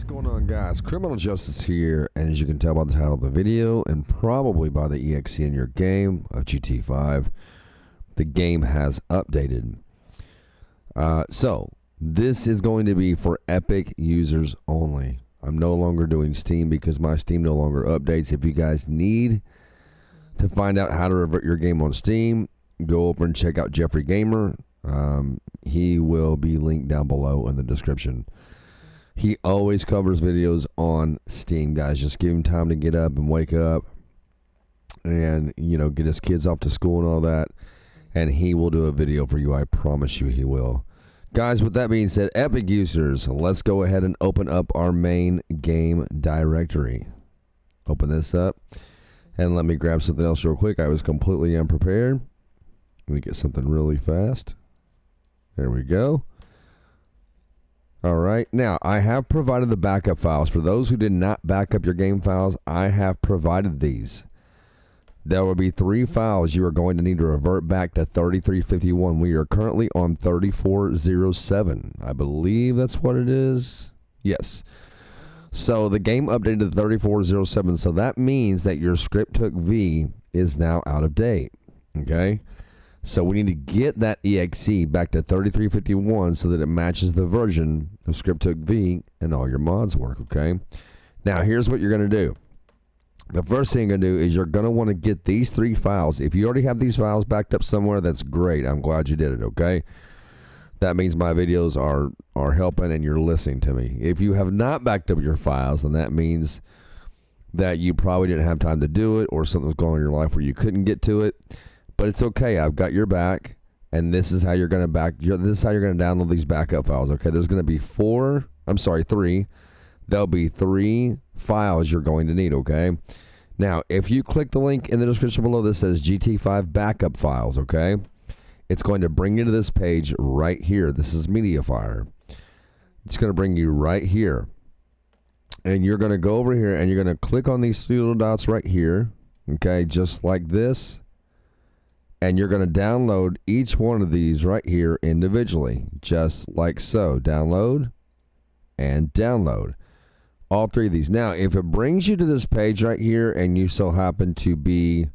What's going on, guys? Criminal Justice here, and as you can tell by the title of the video and probably by the EXE in your game of GTAV, the game has updated. So this is going to be for Epic users only. I'm no longer doing Steam because my Steam no longer updates. If you guys need to find out how to revert your game on Steam, go over and check out Geoffrey Gamer. He will be linked down below in the description. He always covers videos on Steam, guys. Just give him time to get up and wake up and, you know, get his kids off to school and all that. And he will do a video for you. I promise you he will. Guys, with that being said, Epic users, let's go ahead and open up our main game directory. Open this up. And let me grab something else real quick. I was completely unprepared. Let me get something really fast. There we go. All right, now I have provided the backup files. For those who did not back up your game files, I have provided these. There will be 3 files you are going to need to revert back to 3351. We are currently on 3407. I believe that's what it is. Yes. So the game updated to 3407. So that means that your script-took-v is now out of date. Okay. So we need to get that EXE back to 3351 so that it matches the version of script-took-v and all your mods work, okay? Now, here's what you're going to do. The first thing you're going to do is you're going to want to get these 3 files. If you already have these files backed up somewhere, that's great. I'm glad you did it, okay? That means my videos are helping and you're listening to me. If you have not backed up your files, then that means that you probably didn't have time to do it or something was going on in your life where you couldn't get to it. But it's okay. I've got your back, and this is how you're going to this is how you're going to download these backup files. Okay, there's going to be 3. There'll be 3 files you're going to need. Okay. Now, if you click the link in the description below that says GT5 backup files, okay, it's going to bring you to this page right here. This is MediaFire. It's going to bring you right here, and you're going to go over here, and you're going to click on these 3 little dots right here. Okay, just like this. And you're going to download each one of these right here individually, just like so. Download and download all 3 of these. Now, if it brings you to this page right here and you so happen to be,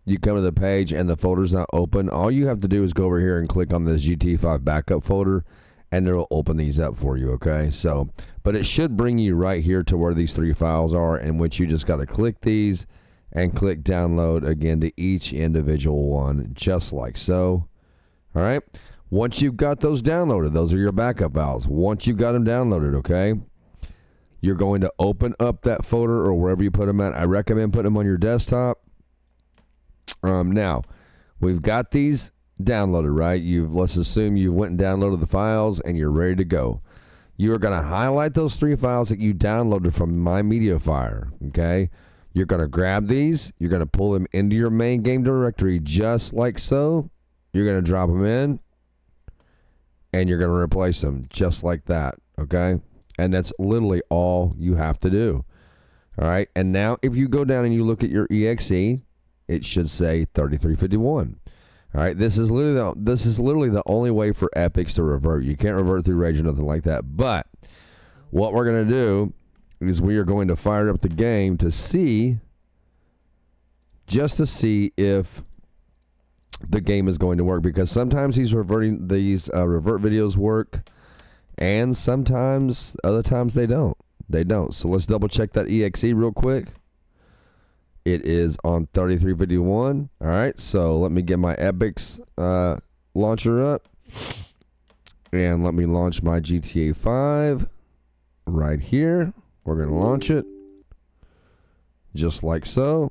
you come to the page and the folder's not open, all you have to do is go over here and click on this GT5 backup folder and it'll open these up for you, okay? So, but it should bring you right here to where these 3 files are, in which you just got to click these and click download again to each individual one, just like so. All right. Once you've got those downloaded, those are your backup files. Once you've got them downloaded, okay, you're going to open up that folder or wherever you put them at. I recommend putting them on your desktop. Now, we've got these downloaded, right? Let's assume you went and downloaded the files and you're ready to go. You are going to highlight those 3 files that you downloaded from my MediaFire, okay? You're going to grab these. You're going to pull them into your main game directory just like so. You're going to drop them in. And you're going to replace them just like that. Okay? And that's literally all you have to do. All right? And now if you go down and you look at your EXE, it should say 3351. All right? This is literally the only way for Epics to revert. You can't revert through Rage or nothing like that. But what we're going to do is we are going to fire up the game to see, just to see if the game is going to work, because sometimes these revert videos work and sometimes other times they don't. So let's double check that EXE real quick. It is on 3351. All right, so let me get my Epics launcher up and let me launch my GTA 5 right here. We're going to launch it just like so.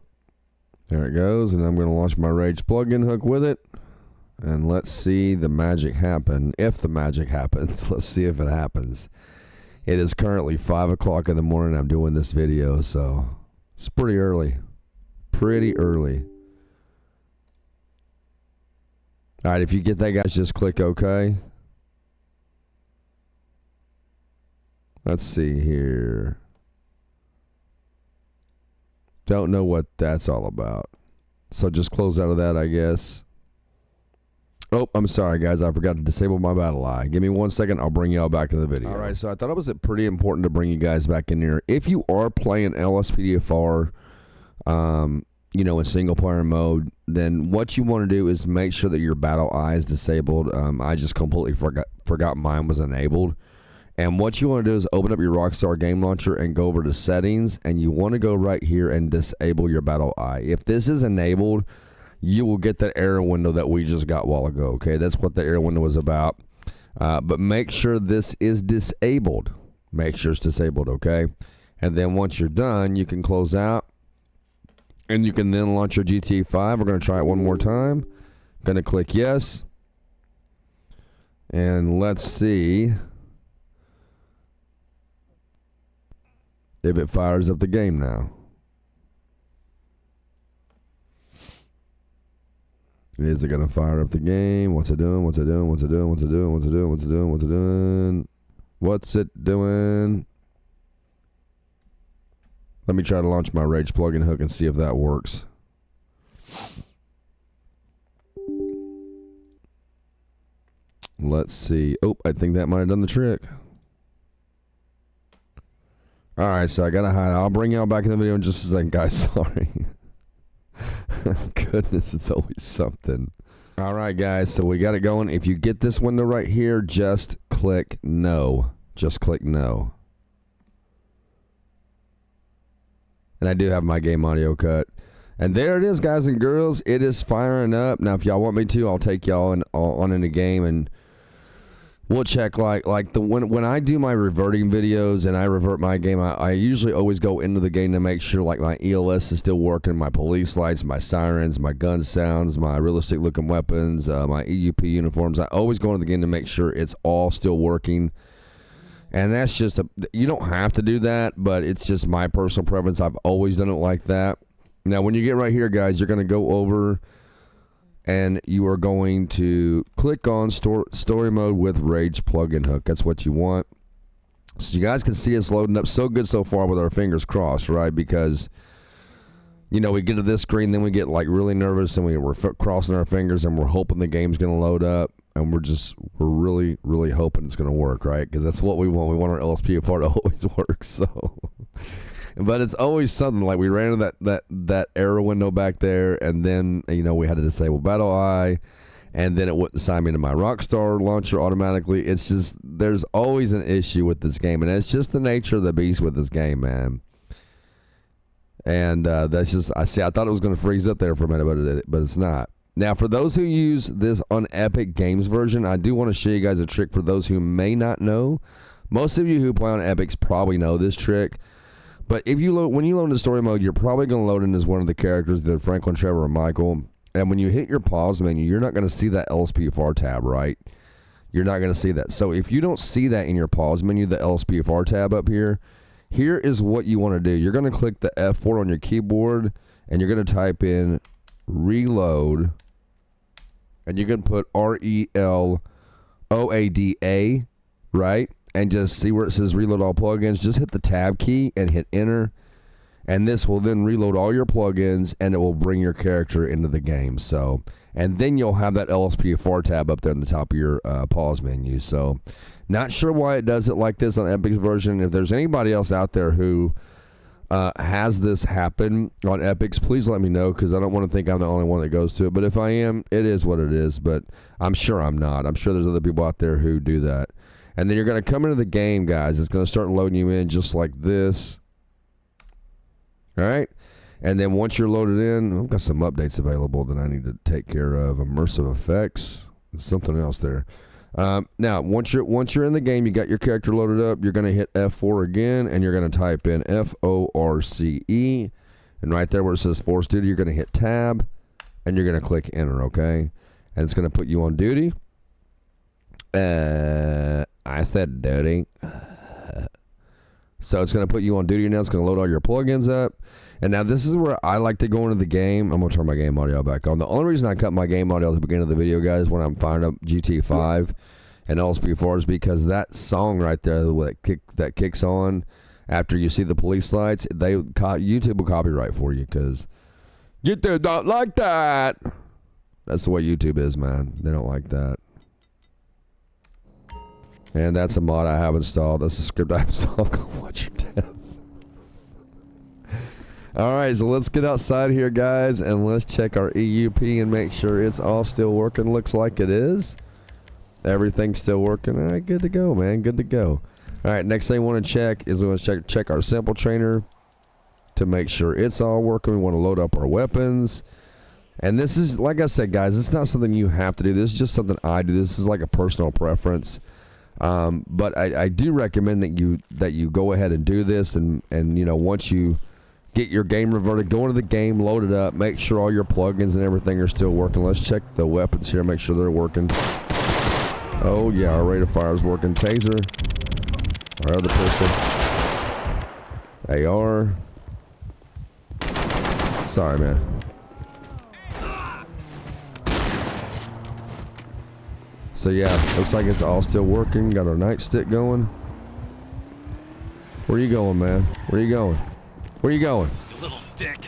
There it goes. And I'm going to launch my Rage plugin hook with it. And let's see the magic happen. If the magic happens, let's see if it happens. It is currently 5 o'clock in the morning. I'm doing this video, so it's pretty early. Pretty early. All right, if you get that, guys, just click OK. Let's see here. Don't know what that's all about. So just close out of that, I guess. Oh, I'm sorry, guys. I forgot to disable my battle eye. Give me 1 second. I'll bring y'all back into the video. All right, so I thought it was pretty important to bring you guys back in here. If you are playing LSPDFR, in single-player mode, then what you want to do is make sure that your battle eye is disabled. I just completely forgot mine was enabled. And what you want to do is open up your Rockstar game launcher and go over to settings, and you want to go right here and disable your battle eye. If this is enabled, you will get that error window that we just got a while ago, okay? That's what the error window was about. But make sure this is disabled. Make sure it's disabled, okay? And then once you're done, you can close out, and you can then launch your GTA 5. We're going to try it one more time. Going to click yes. And let's see if it fires up the game now. Is it going to fire up the game? What's it doing? What's it doing? What's it doing? What's it doing? What's it doing? What's it doing? What's it doing? What's it doing? Let me try to launch my Rage plugin hook and see if that works. Let's see. Oh, I think that might have done the trick. All right, so I got to hide. I'll bring y'all back in the video in just a second, guys. Sorry. Goodness, it's always something. All right, guys, so we got it going. If you get this window right here, just click no. Just click no. And I do have my game audio cut. And there it is, guys and girls. It is firing up. Now, if y'all want me to, I'll take y'all on in the game, and we'll check when I do my reverting videos and I revert my game, I usually always go into the game to make sure my ELS is still working, my police lights, my sirens, my gun sounds, my realistic looking weapons, my EUP uniforms. I always go into the game to make sure it's all still working. And that's just you don't have to do that, but it's just my personal preference. I've always done it like that. Now, when you get right here, guys, you're going to go over and you are going to click on story mode with Rage plugin hook. That's what you want. So you guys can see it's loading up so good so far with our fingers crossed, right? Because, we get to this screen, then we get really nervous, and we're crossing our fingers, and we're hoping the game's going to load up, and we're really, really hoping it's going to work, right? Because that's what we want. We want our LSPDFR to always work, so... But it's always something. We ran into that error window back there, and then we had to disable battle eye, and then it wouldn't assign me to my Rockstar launcher automatically. It's just there's always an issue with this game, and it's just the nature of the beast with this game, man. And that's just I thought it was going to freeze up there for a minute, but it's not. Now, for those who use this on Epic Games version, I do want to show you guys a trick for those who may not know. Most of you who play on Epics probably know this trick. But if when you load into story mode, you're probably going to load in as one of the characters, either Franklin, Trevor, or Michael. And when you hit your pause menu, you're not going to see that LSPDFR tab, right? You're not going to see that. So if you don't see that in your pause menu, the LSPDFR tab up here, here is what you want to do. You're going to click the F4 on your keyboard, and you're going to type in reload, and you can put RELOADA, right? And just see where it says reload all plugins. Just hit the tab key and hit enter, and this will then reload all your plugins, and it will bring your character into the game. So, and then you'll have that LSPDFR tab up there in the top of your pause menu. So, not sure why it does it like this on Epic's version. If there's anybody else out there who has this happen on Epics, please let me know, because I don't want to think I'm the only one that goes to it. But if I am, it is what it is. But I'm sure I'm not. I'm sure there's other people out there who do that. And then you're going to come into the game, guys. It's going to start loading you in just like this. All right? And then once you're loaded in, I've got some updates available that I need to take care of. Immersive effects. There's something else there. Now, once you're in the game, you got your character loaded up, you're going to hit F4 again, and you're going to type in FORCE. And right there where it says Force Duty, you're going to hit Tab, and you're going to click Enter, okay? And it's going to put you on duty. I said duty. So it's going to put you on duty now. It's going to load all your plugins up. And now this is where I like to go into the game. I'm going to turn my game audio back on. The only reason I cut my game audio at the beginning of the video, guys, when I'm firing up GTA 5 and LSPDFR is because that song right there that kicks on after you see the police lights, YouTube will copyright for you because YouTube don't like that. That's the way YouTube is, man. They don't like that. And that's a mod I have installed. That's a script I have installed. Go watch your death. Alright, so let's get outside here, guys, and let's check our EUP and make sure it's all still working. Looks like it is. Everything's still working. Alright, good to go, man. Good to go. Alright, next thing we want to check is we want to check our sample trainer to make sure it's all working. We want to load up our weapons. And this is, like I said, guys, it's not something you have to do. This is just something I do. This is like a personal preference. But I do recommend that you go ahead and do this, and you know, once you get your game reverted, go into the game, load it up, make sure all your plugins and everything are still working. Let's check the weapons here, make sure they're working. Oh yeah, our rate of fire is working. Taser, our other pistol, AR. Sorry, man. So yeah, looks like it's all still working. Got our nightstick going. Where you going, man? Where you going? Where you going? You little dick.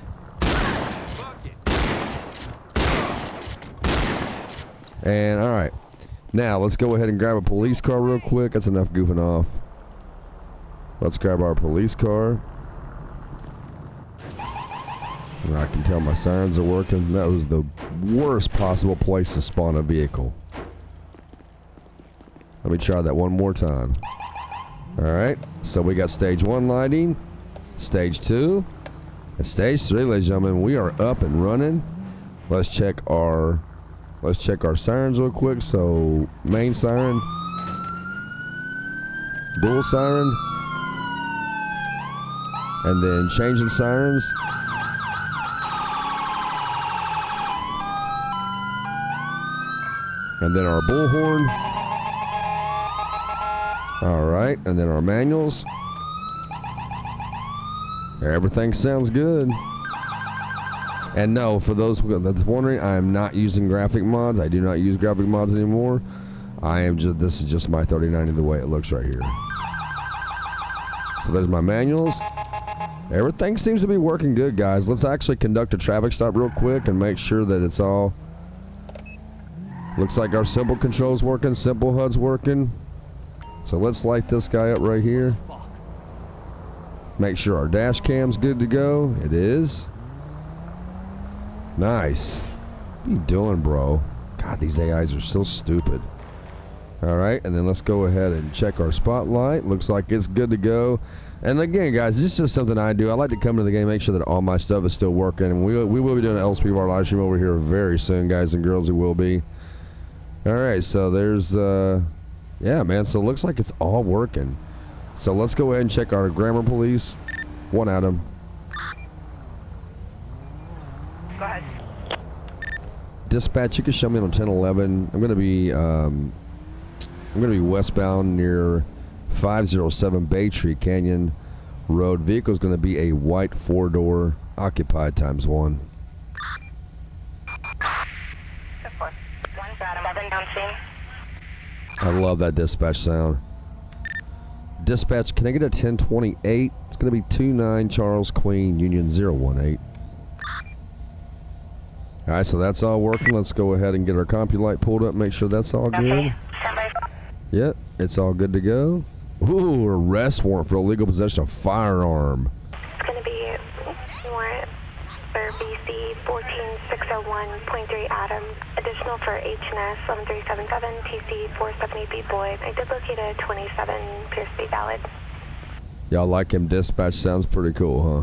And all right, now let's go ahead and grab a police car real quick. That's enough goofing off. Let's grab our police car. And I can tell my sirens are working. That was the worst possible place to spawn a vehicle. Let me try that one more time. Alright, so we got stage 1 lighting, stage 2, and stage 3, ladies and gentlemen. We are up and running. Let's check our sirens real quick. So main siren, dual siren, and then changing sirens. And then our bullhorn. Alright, and then our manuals. Everything sounds good. And no, for those that's wondering, I am not using graphic mods. I do not use graphic mods anymore. This is just my 3090 the way it looks right here. So there's my manuals. Everything seems to be working good, guys. Let's actually conduct a traffic stop real quick and make sure that it's all... Looks like our simple controls working, simple HUD's working. So let's light this guy up right here. Make sure our dash cam's good to go. It is. Nice. What are you doing, bro? God, these AIs are so stupid. Alright, and then let's go ahead and check our spotlight. Looks like it's good to go. And again, guys, this is just something I do. I like to come into the game, make sure that all my stuff is still working. And we will be doing an LSPDFR live stream over here very soon, guys and girls. We will be. Alright, so there's, yeah, man, so it looks like it's all working. So let's go ahead and check our grammar police. One Adam. Go ahead. Dispatch, you can show me on 1011. I'm gonna be westbound near 507 Baytree Canyon Road. Vehicle's gonna be a white 4-door occupied ×1. I love that dispatch sound. Dispatch, can I get a 1028? It's going to be 29 Charles Queen Union 018. Alright, so that's all working. Let's go ahead and get our CompuLight pulled up, make sure that's all good. Yep, it's all good to go. Ooh, arrest warrant for illegal possession of firearm. It's going to be warrant for BC 14601.3 Adam. Additional for HNS 11377 TC 470B Boyd. I did locate a 27 Pierce B valid. Y'all like him dispatch? Sounds pretty cool, huh?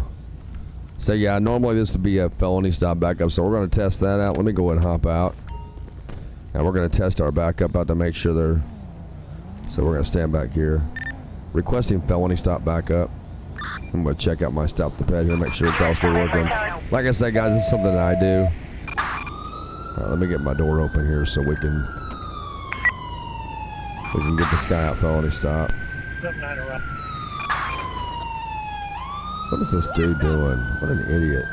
So yeah, normally this would be a felony stop backup, so we're going to test that out. Let me go ahead and hop out. And we're going to test our backup out to make sure they're... So we're going to stand back here. Requesting felony stop backup. I'm going to check out my stop the pad here, make sure it's all still working. Like I said, guys, it's something that I do. All right, let me get my door open here so we can get this guy out felony stop. What is this dude doing? What an idiot.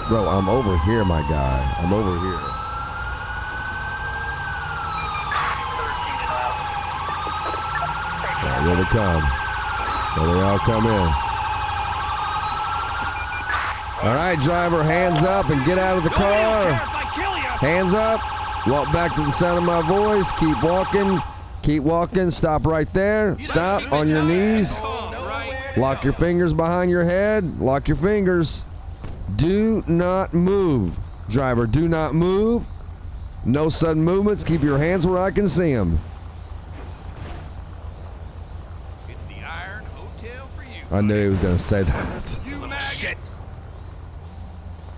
Bro, I'm over here, my guy. I'm over here. All right, here they come. Here they all come in. All right, driver, hands up and get out of the car. Hands up. Walk back to the sound of my voice. Keep walking. Keep walking. Stop right there. Stop on your knees. Lock your fingers behind your head. Lock your fingers. Do not move. Driver, do not move. No sudden movements. Keep your hands where I can see them. It's the Iron Hotel for you. I knew he was going to say that. You little shit.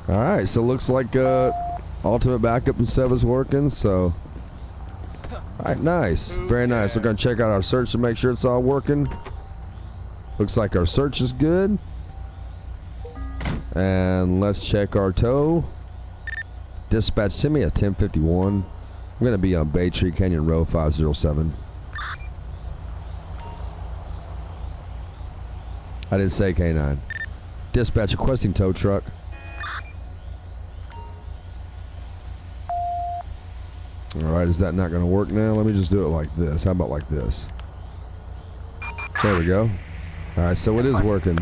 All right, so looks like ultimate backup and stuff is working, so. All right, nice. Very nice. We're going to check out our search to make sure it's all working. Looks like our search is good. And let's check our tow. Dispatch, send me a 1051. I'm going to be on Bay Tree Canyon Road 507. I didn't say K9. Dispatch requesting tow truck. Alright, is that not going to work now? Let me just do it like this. How about like this? There we go. Alright, so it is working.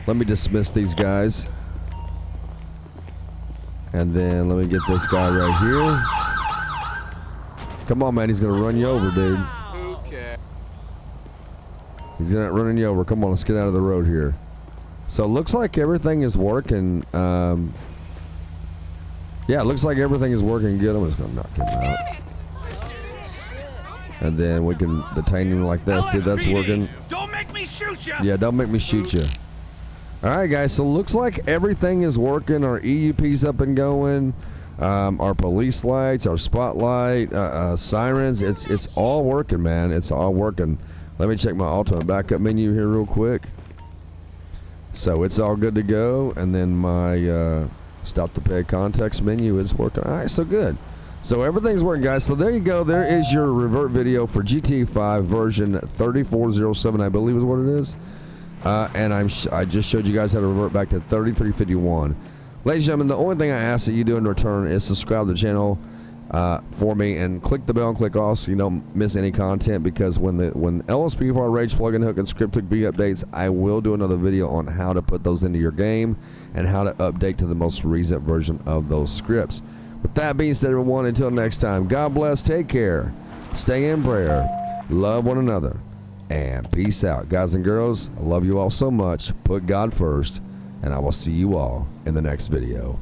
Let me dismiss these guys. And then let me get this guy right here. Come on, man. He's going to run you over, dude. Okay. He's not running you over. Come on, let's get out of the road here. So it looks like everything is working. Yeah, it looks like everything is working good. I'm just going to knock him out. And then we can detain him like this. Dude, that's working. Don't make me shoot you. Yeah, don't make me shoot you. All right, guys. So looks like everything is working. Our EUP's up and going. Our police lights, our spotlight, sirens. It's all working, man. It's all working. Let me check my ultimate backup menu here real quick. So it's all good to go. And then my stop the pay context menu is working. All right, so good. So everything's working, guys. So there you go. There is your revert video for GTA 5 version 3407, I believe is what it is. And I just showed you guys how to revert back to 3351. Ladies and gentlemen, the only thing I ask that you do in return is subscribe to the channel for me and click the bell and click off so you don't miss any content, because when LSPDFR Rage plugin hook and script hook V updates, I will do another video on how to put those into your game and how to update to the most recent version of those scripts. With that being said, everyone, until next time, God bless, take care, stay in prayer, love one another, and peace out. Guys and girls, I love you all so much. Put God first, and I will see you all in the next video.